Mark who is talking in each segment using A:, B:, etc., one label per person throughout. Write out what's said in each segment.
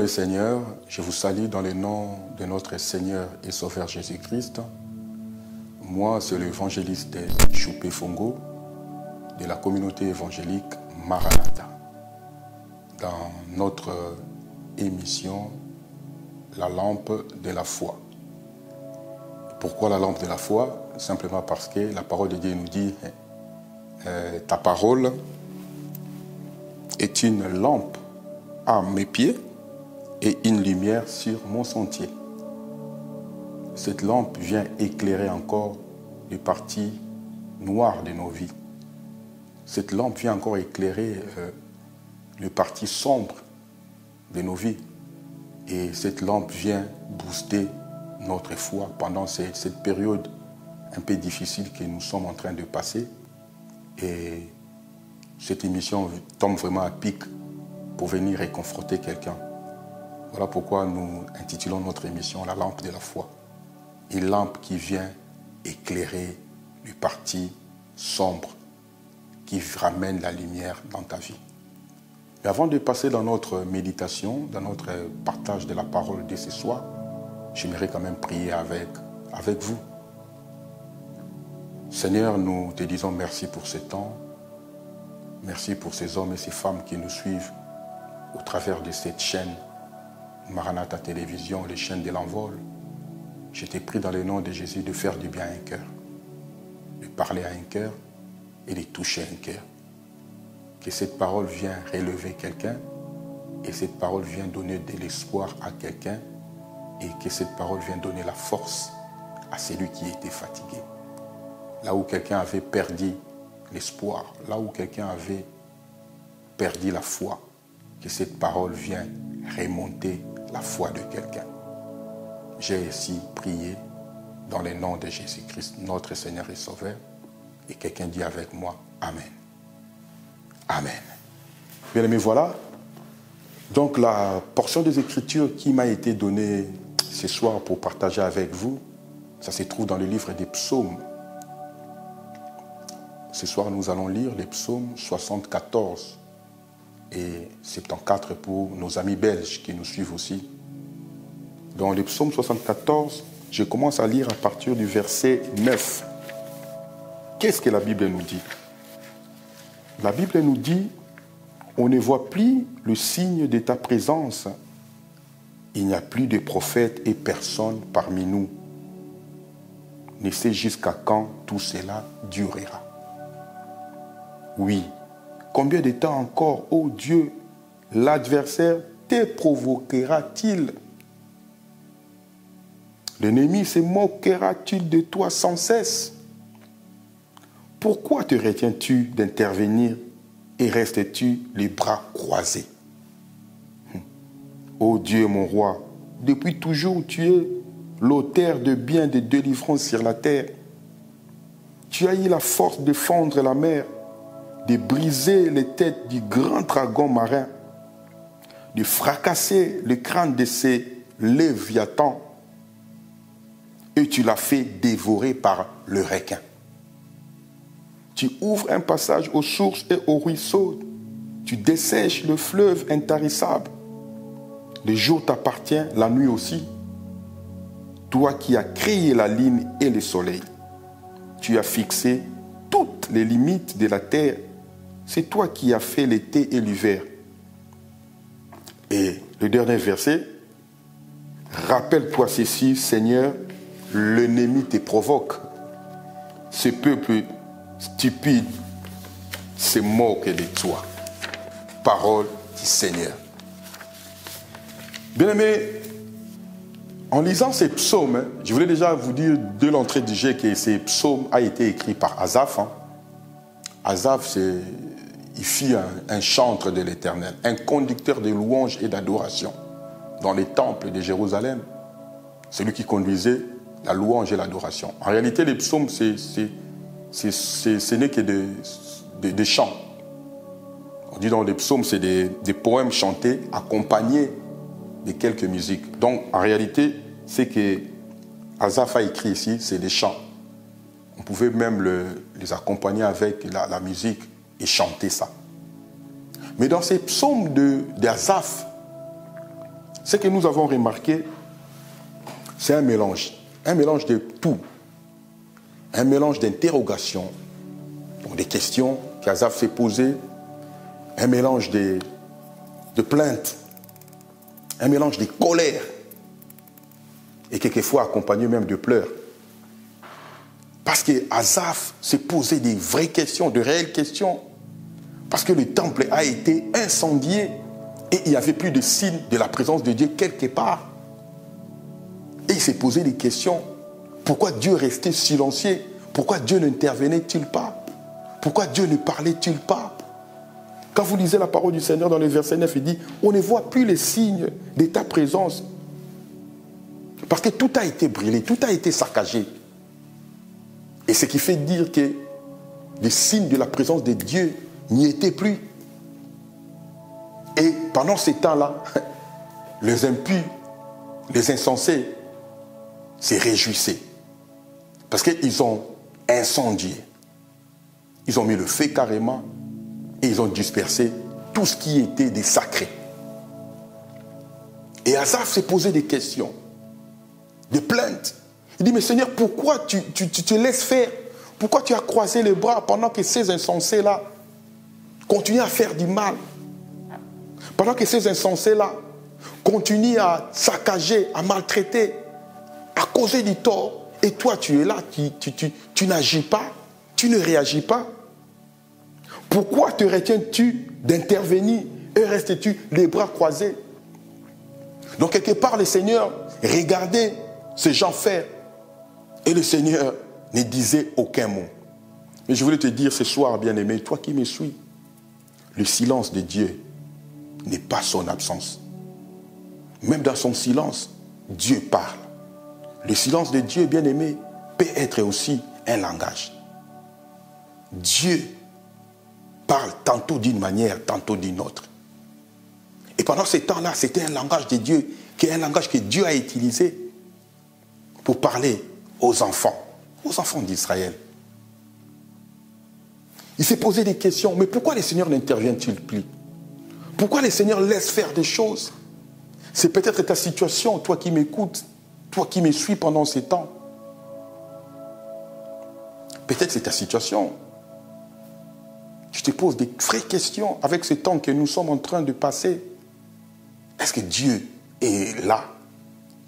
A: le Seigneur, je vous salue dans le nom de notre Seigneur et Sauveur Jésus-Christ. Moi, c'est l'évangéliste Choupé Fongo de la communauté évangélique Maranatha. Dans notre émission, la lampe de la foi. Pourquoi la lampe de la foi? Simplement parce que la parole de Dieu nous dit ta parole est une lampe à mes pieds et une lumière sur mon sentier. Cette lampe vient éclairer encore les parties noires de nos vies. Cette lampe vient encore éclairer les parties sombres de nos vies. Et cette lampe vient booster notre foi pendant cette période un peu difficile que nous sommes en train de passer. Et cette émission tombe vraiment à pic pour venir réconforter quelqu'un. Voilà pourquoi nous intitulons notre émission « La lampe de la foi ». Une lampe qui vient éclairer les parties sombres, qui ramène la lumière dans ta vie. Mais avant de passer dans notre méditation, dans notre partage de la parole de ce soir, j'aimerais quand même prier avec vous. Seigneur, nous te disons merci pour ce temps. Merci pour ces hommes et ces femmes qui nous suivent au travers de cette chaîne Maranatha Télévision, les chaînes de l'envol. Je t'ai pris dans le nom de Jésus de faire du bien à un cœur, de parler à un cœur et de toucher un cœur. Que cette parole vienne relever quelqu'un et cette parole vienne donner de l'espoir à quelqu'un et que cette parole vienne donner la force à celui qui était fatigué. Là où quelqu'un avait perdu l'espoir, là où quelqu'un avait perdu la foi, que cette parole vienne remonter la foi de quelqu'un. J'ai ainsi prié dans le nom de Jésus-Christ, notre Seigneur et Sauveur, et quelqu'un dit avec moi, Amen. Amen. Bien aimé, voilà. Donc la portion des Écritures qui m'a été donnée ce soir pour partager avec vous, ça se trouve dans le livre des psaumes. Ce soir, nous allons lire les psaumes 74 et 74 pour nos amis belges qui nous suivent aussi. Dans le psaume 74, je commence à lire à partir du verset 9. Qu'est-ce que la Bible nous dit? La Bible nous dit, on ne voit plus le signe de ta présence. Il n'y a plus de prophètes et personne parmi nous. Ne sais jusqu'à quand tout cela durera. Oui, combien de temps encore, ô Dieu, l'adversaire te provoquera-t-il? L'ennemi se moquera-t-il de toi sans cesse? Pourquoi te retiens-tu d'intervenir et restes-tu les bras croisés? Ô Dieu, mon roi, depuis toujours tu es l'auteur de bien de délivrance sur la terre. Tu as eu la force de fendre la mer, de briser les têtes du grand dragon marin, de fracasser le crâne de ces léviathans, et tu l'as fait dévorer par le requin. Tu ouvres un passage aux sources et aux ruisseaux, tu dessèches le fleuve intarissable. Le jour t'appartient, la nuit aussi. Toi qui as créé la lune et le soleil, tu as fixé toutes les limites de la terre. C'est toi qui as fait l'été et l'hiver. Et le dernier verset, rappelle-toi ceci, Seigneur, l'ennemi te provoque. Ce peuple stupide se moque de toi. Parole du Seigneur. Bien-aimés, en lisant ces psaumes, je voulais déjà vous dire de l'entrée du jeu que ces psaumes a été écrit par Asaph. Asaph, il fut un chantre de l'Éternel, un conducteur de louanges et d'adoration dans les temples de Jérusalem. Celui qui conduisait la louange et l'adoration. En réalité, les psaumes, ce n'est que des chants. On dit dans les psaumes, c'est des poèmes chantés accompagnés de quelques musiques. Donc, en réalité, ce que Asaph a écrit ici, c'est des chants. On pouvait même les accompagner avec la musique et chanter ça. Mais dans ces psaumes d'Asaph, ce que nous avons remarqué, c'est un mélange de tout. Un mélange d'interrogations, des questions qu'Asaph s'est posées, un mélange de plaintes, un mélange de colère, et quelquefois accompagné même de pleurs. Parce que Asaph s'est posé des vraies questions, de réelles questions. Parce que le temple a été incendié et il n'y avait plus de signe de la présence de Dieu quelque part. Et il s'est posé des questions. Pourquoi Dieu restait silencieux? Pourquoi Dieu n'intervenait-il pas? Pourquoi Dieu ne parlait-il pas? Quand vous lisez la parole du Seigneur dans le verset 9, il dit, on ne voit plus les signes de ta présence. Parce que tout a été brûlé, tout a été saccagé. Et ce qui fait dire que les signes de la présence de Dieu n'y étaient plus. Et pendant ces temps-là, les impies, les insensés se réjouissaient. Parce qu'ils ont incendié. Ils ont mis le feu carrément et ils ont dispersé tout ce qui était des sacrés. Et Asaph s'est posé des questions, des plaintes. Il dit, mais Seigneur, pourquoi tu te laisses faire? Pourquoi tu as croisé les bras pendant que ces insensés-là continuent à faire du mal? Pendant que ces insensés-là continuent à saccager, à maltraiter, à causer du tort. Et toi, tu es là, tu n'agis pas, tu ne réagis pas. Pourquoi te retiens-tu d'intervenir et restes-tu les bras croisés? Donc, quelque part, le Seigneur regardait ces gens faire. Et le Seigneur ne disait aucun mot. Mais je voulais te dire ce soir, bien-aimé, toi qui me suis, le silence de Dieu n'est pas son absence. Même dans son silence, Dieu parle. Le silence de Dieu, bien-aimé, peut être aussi un langage. Dieu parle tantôt d'une manière, tantôt d'une autre. Et pendant ce temps-là, c'était un langage de Dieu, qui est un langage que Dieu a utilisé pour parler aux enfants d'Israël. Il s'est posé des questions, mais pourquoi le Seigneur n'intervient-il plus? Pourquoi le Seigneur laisse faire des choses? C'est peut-être ta situation, toi qui m'écoutes, toi qui me suis pendant ces temps. Peut-être c'est ta situation. Je te pose des vraies questions avec ce temps que nous sommes en train de passer. Est-ce que Dieu est là?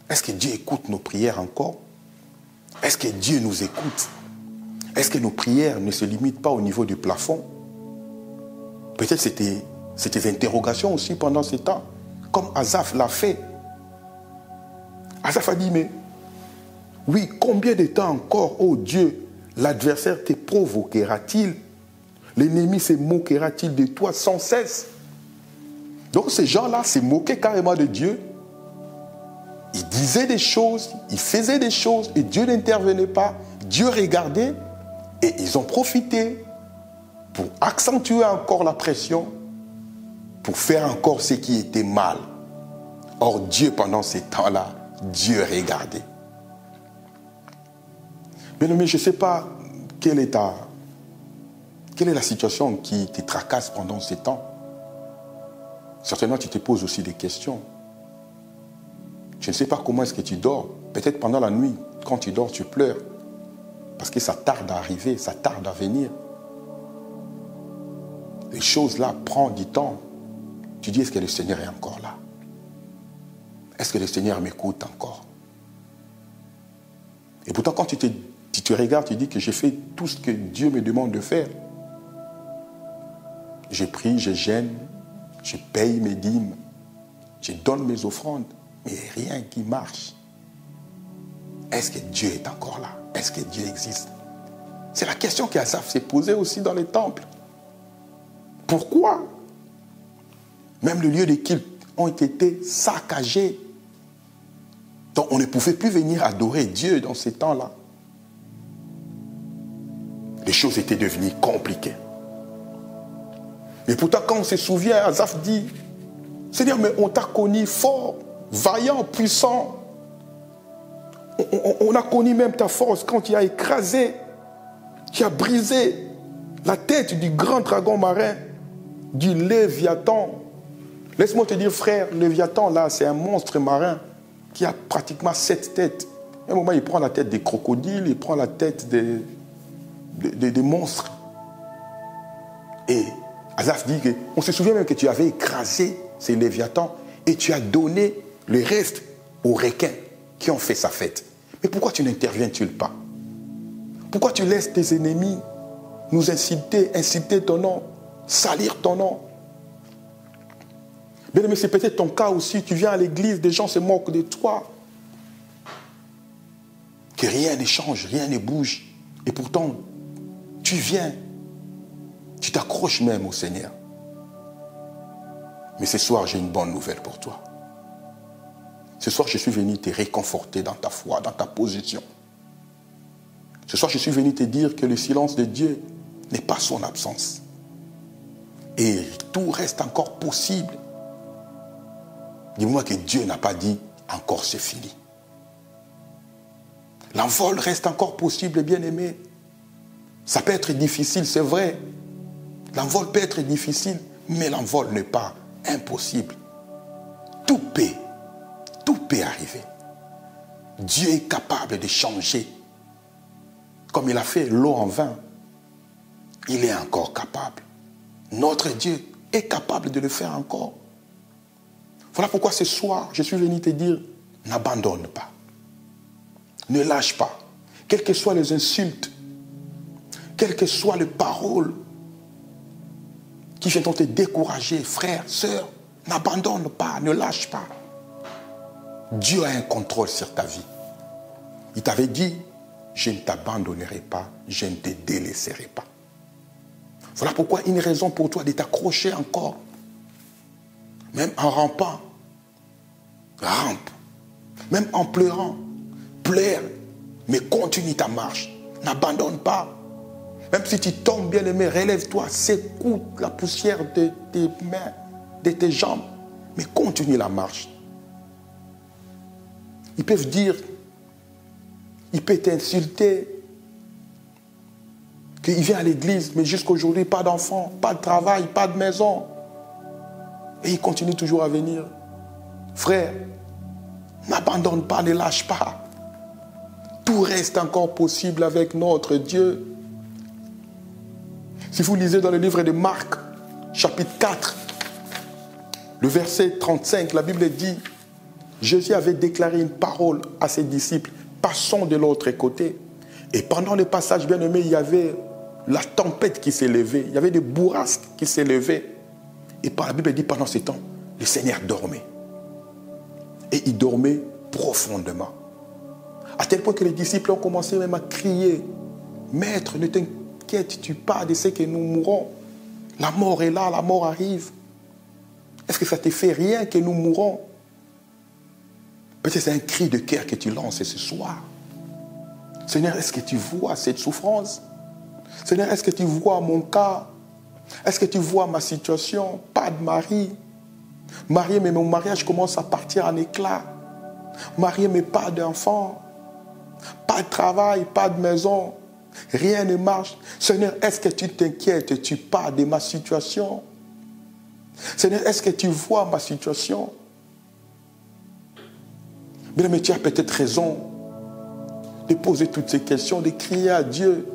A: Est-ce que Dieu écoute nos prières encore? Est-ce que Dieu nous écoute? Est-ce que nos prières ne se limitent pas au niveau du plafond? Peut-être c'était des interrogations aussi pendant ce temps, comme Asaph l'a fait. Asaph a dit, mais oui, combien de temps encore, ô Dieu, l'adversaire te provoquera-t-il? L'ennemi se moquera-t-il de toi sans cesse? Donc ces gens-là se moquaient carrément de Dieu. Ils disaient des choses, ils faisaient des choses et Dieu n'intervenait pas. Dieu regardait et ils ont profité pour accentuer encore la pression, pour faire encore ce qui était mal. Or Dieu, pendant ces temps-là, Dieu regardait. Mais je ne sais pas quelle est la situation qui te tracasse pendant ces temps. Certainement, tu te poses aussi des questions. Je ne sais pas comment est-ce que tu dors. Peut-être pendant la nuit, quand tu dors, tu pleures. Parce que ça tarde à arriver, ça tarde à venir. Les choses là prennent du temps. Tu dis, est-ce que le Seigneur est encore là? Est-ce que le Seigneur m'écoute encore? Et pourtant, quand tu te regardes, tu dis que j'ai fait tout ce que Dieu me demande de faire. Je prie, je gêne, je paye mes dîmes, je donne mes offrandes, mais rien qui marche. Est-ce que Dieu est encore là? Est-ce que Dieu existe? C'est la question qu'Asaph s'est posée aussi dans les temples. Pourquoi? Même les lieux de culte ont été saccagés. Donc on ne pouvait plus venir adorer Dieu dans ces temps-là. Les choses étaient devenues compliquées. Et pourtant, quand on se souvient, Asaph dit, Seigneur, mais on t'a connu fort, vaillant, puissant. On a connu même ta force quand tu as écrasé, tu as brisé la tête du grand dragon marin, du Léviathan. Laisse-moi te dire, frère, Léviathan, là, c'est un monstre marin qui a pratiquement 7 têtes. À un moment, il prend la tête des crocodiles, il prend la tête des monstres. Et Asaph dit on se souvient même que tu avais écrasé ces Léviathans et tu as donné le reste aux requins qui ont fait sa fête. Mais pourquoi tu n'interviens-tu pas? Pourquoi tu laisses tes ennemis nous inciter ton nom, salir ton nom? Bien aimé, c'est peut-être ton cas aussi. Tu viens à l'église, des gens se moquent de toi. Que rien ne change, rien ne bouge. Et pourtant, tu viens. Tu t'accroches même au Seigneur. Mais ce soir, j'ai une bonne nouvelle pour toi. Ce soir, je suis venu te réconforter dans ta foi, dans ta position. Ce soir, je suis venu te dire que le silence de Dieu n'est pas son absence. Et tout reste encore possible. Dis-moi que Dieu n'a pas dit encore c'est fini. L'envol reste encore possible, bien-aimé. Ça peut être difficile, c'est vrai. L'envol peut être difficile, mais l'envol n'est pas impossible. Tout peut arriver. Dieu est capable de changer. Comme il a fait l'eau en vin, il est encore capable. Notre Dieu est capable de le faire encore. Voilà pourquoi ce soir, je suis venu te dire, n'abandonne pas. Ne lâche pas. Quelles que soient les insultes, quelles que soient les paroles qui viennent te décourager, frère, sœur, n'abandonne pas, ne lâche pas. Dieu a un contrôle sur ta vie. Il t'avait dit, je ne t'abandonnerai pas, je ne te délaisserai pas. Voilà pourquoi une raison pour toi de t'accrocher encore. Même en rampant, rampe. Même en pleurant, pleure, mais continue ta marche. N'abandonne pas. Même si tu tombes, bien aimé, relève-toi, secoue la poussière de tes mains, de tes jambes, mais continue la marche. Ils peuvent dire, ils peuvent t'insulter, qu'il vient à l'église, mais jusqu'aujourd'hui, pas d'enfant, pas de travail, pas de maison. Et il continue toujours à venir. Frère, n'abandonne pas, ne lâche pas. Tout reste encore possible avec notre Dieu. Si vous lisez dans le livre de Marc, chapitre 4, le verset 35, la Bible dit, Jésus avait déclaré une parole à ses disciples, passons de l'autre côté. Et pendant le passage, bien aimé, il y avait la tempête qui s'est levée, il y avait des bourrasques qui s'est levées. Et par la Bible dit, pendant ce temps, le Seigneur dormait. Et il dormait profondément. À tel point que les disciples ont commencé même à crier, Maître, ne t'inquiètes-tu pas de ce que nous mourrons? La mort est là, la mort arrive. Est-ce que ça te fait rien que nous mourons? Peut-être c'est un cri de cœur que tu lances ce soir. Seigneur, est-ce que tu vois cette souffrance? Seigneur, est-ce que tu vois mon cas? Est-ce que tu vois ma situation? Pas de mari. Marié, mais mon mariage commence à partir en éclats. Marié, mais pas d'enfant. Pas de travail, pas de maison. Rien ne marche. Seigneur, est-ce que tu t'inquiètes? Tu parles de ma situation? Seigneur, est-ce que tu vois ma situation? Bien, mais tu as peut-être raison de poser toutes ces questions, de crier à Dieu.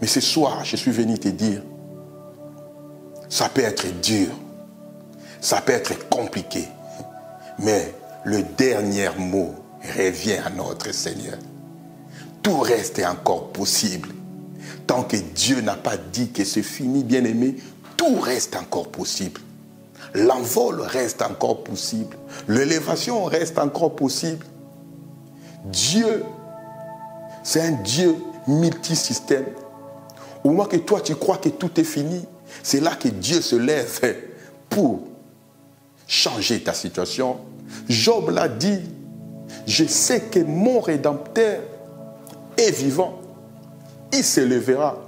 A: Mais ce soir, je suis venu te dire, ça peut être dur, ça peut être compliqué, mais le dernier mot revient à notre Seigneur. Tout reste encore possible. Tant que Dieu n'a pas dit que c'est fini, bien-aimé, tout reste encore possible. L'envol reste encore possible. L'élévation reste encore possible. Dieu, c'est un Dieu multisystème. Au moment que toi, tu crois que tout est fini, c'est là que Dieu se lève pour changer ta situation. Job l'a dit, je sais que mon Rédempteur est vivant. Il s'élèvera.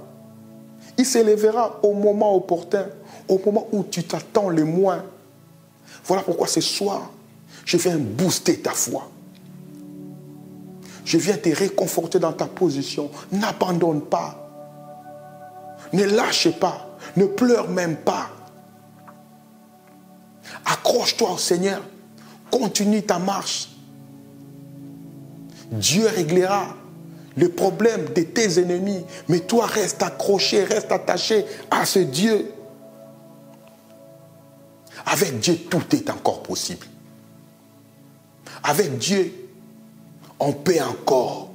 A: Il s'élèvera au moment opportun, au moment où tu t'attends le moins. Voilà pourquoi ce soir, je viens booster ta foi. Je viens te réconforter dans ta position. N'abandonne pas. Ne lâche pas. Ne pleure même pas. Accroche-toi au Seigneur. Continue ta marche. Dieu réglera le problème de tes ennemis. Mais toi, reste accroché, reste attaché à ce Dieu. Avec Dieu, tout est encore possible. Avec Dieu, on peut encore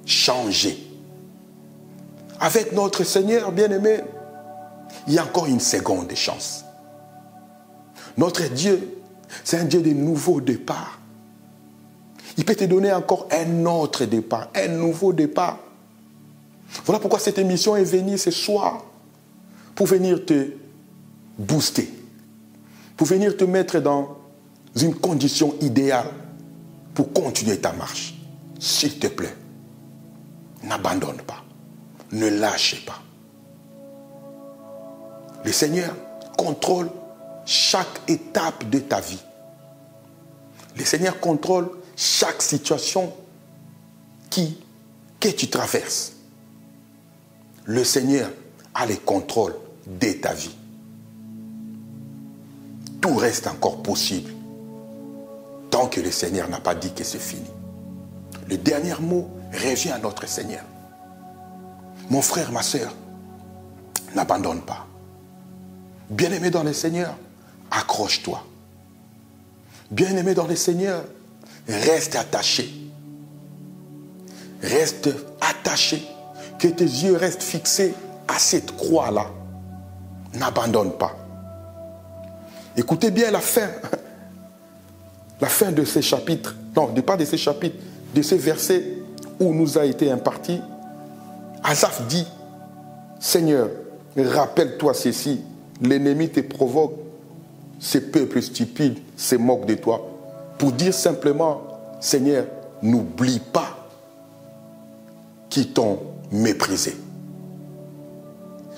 A: changer. Avec notre Seigneur bien-aimé, il y a encore une seconde chance. Notre Dieu, c'est un Dieu de nouveau départ. Il peut te donner encore un autre départ, un nouveau départ. Voilà pourquoi cette émission est venue ce soir, pour venir te booster, pour venir te mettre dans une condition idéale pour continuer ta marche. S'il te plaît, n'abandonne pas, ne lâchez pas. Le Seigneur contrôle chaque étape de ta vie. Le Seigneur contrôle chaque situation que tu traverses. Le Seigneur a le contrôle de ta vie. Tout reste encore possible tant que le Seigneur n'a pas dit que c'est fini. Le dernier mot revient à notre Seigneur. Mon frère, ma soeur, n'abandonne pas. Bien-aimé dans le Seigneur, accroche-toi. Bien-aimé dans le Seigneur, reste attaché. Reste attaché. Que tes yeux restent fixés à cette croix-là. N'abandonne pas. Écoutez bien la fin. La fin de ces chapitres. Non, pas de ces chapitres. De ces versets où nous a été imparti. Asaph dit, Seigneur, rappelle-toi ceci. L'ennemi te provoque. Ces peuples stupides se moquent de toi. Pour dire simplement, Seigneur, n'oublie pas qu'ils t'ont méprisé.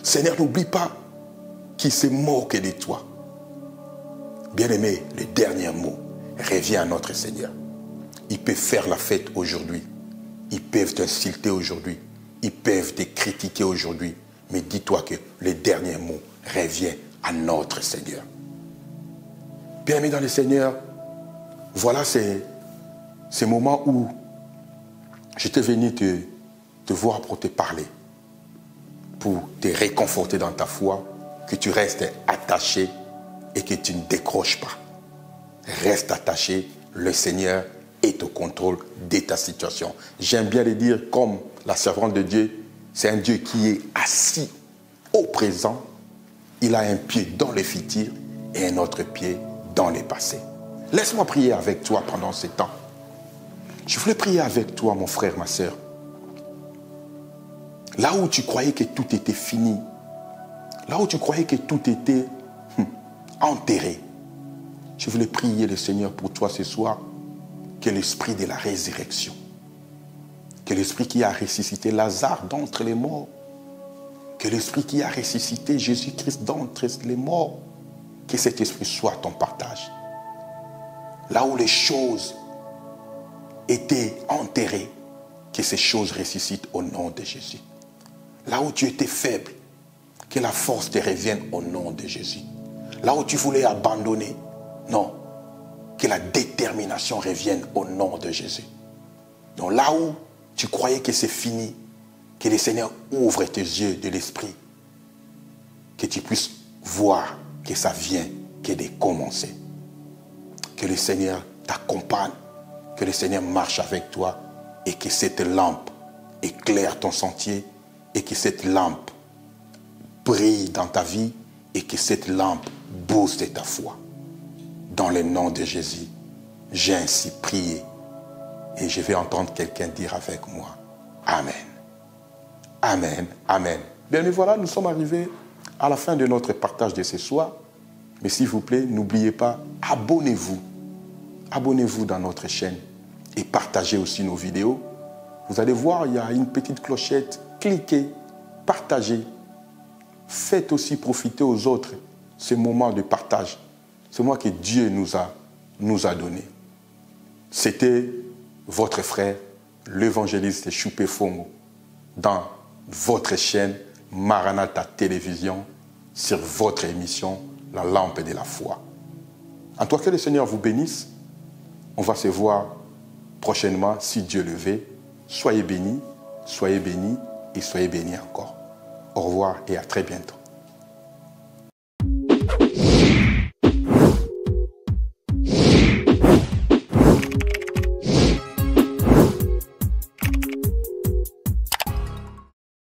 A: Seigneur, n'oublie pas qu'ils se moquent de toi. Bien-aimé, le dernier mot revient à notre Seigneur. Ils peuvent faire la fête aujourd'hui. Ils peuvent t'insulter aujourd'hui. Ils peuvent te critiquer aujourd'hui. Mais dis-toi que le dernier mot revient à notre Seigneur. Bien-aimé dans le Seigneur, voilà ces moments où j'étais venu te voir pour te parler, pour te réconforter dans ta foi, que tu restes attaché et que tu ne décroches pas. Reste attaché, le Seigneur est au contrôle de ta situation. J'aime bien le dire comme la servante de Dieu, c'est un Dieu qui est assis au présent. Il a un pied dans le futur et un autre pied dans le passé. Laisse-moi prier avec toi pendant ce temps. Je voulais prier avec toi, mon frère, ma soeur. Là où tu croyais que tout était fini, là où tu croyais que tout était enterré, je voulais prier le Seigneur pour toi ce soir, que l'esprit de la résurrection, que l'esprit qui a ressuscité Lazare d'entre les morts, que l'esprit qui a ressuscité Jésus-Christ d'entre les morts, que cet esprit soit ton partage. Là où les choses étaient enterrées, que ces choses ressuscitent au nom de Jésus. Là où tu étais faible, que la force te revienne au nom de Jésus. Là où tu voulais abandonner, non, que la détermination revienne au nom de Jésus. Donc là où tu croyais que c'est fini, que le Seigneur ouvre tes yeux de l'esprit, que tu puisses voir que ça vient que de commencer. Que le Seigneur t'accompagne, que le Seigneur marche avec toi et que cette lampe éclaire ton sentier et que cette lampe brille dans ta vie et que cette lampe booste ta foi. Dans le nom de Jésus, j'ai ainsi prié et je vais entendre quelqu'un dire avec moi, Amen. Amen, Amen. Bien, mais voilà, nous sommes arrivés à la fin de notre partage de ce soir. Mais s'il vous plaît, n'oubliez pas, abonnez-vous. Abonnez-vous dans notre chaîne et partagez aussi nos vidéos. Vous allez voir, il y a une petite clochette. Cliquez, partagez. Faites aussi profiter aux autres ce moment de partage. C'est moi que Dieu nous a donné. C'était votre frère, l'évangéliste Choupé Fongo, dans votre chaîne Maranatha Télévision, sur votre émission la lampe de la foi. En tout cas, que le Seigneur vous bénisse. On va se voir prochainement, si Dieu le veut. Soyez bénis et soyez bénis encore. Au revoir et à très bientôt.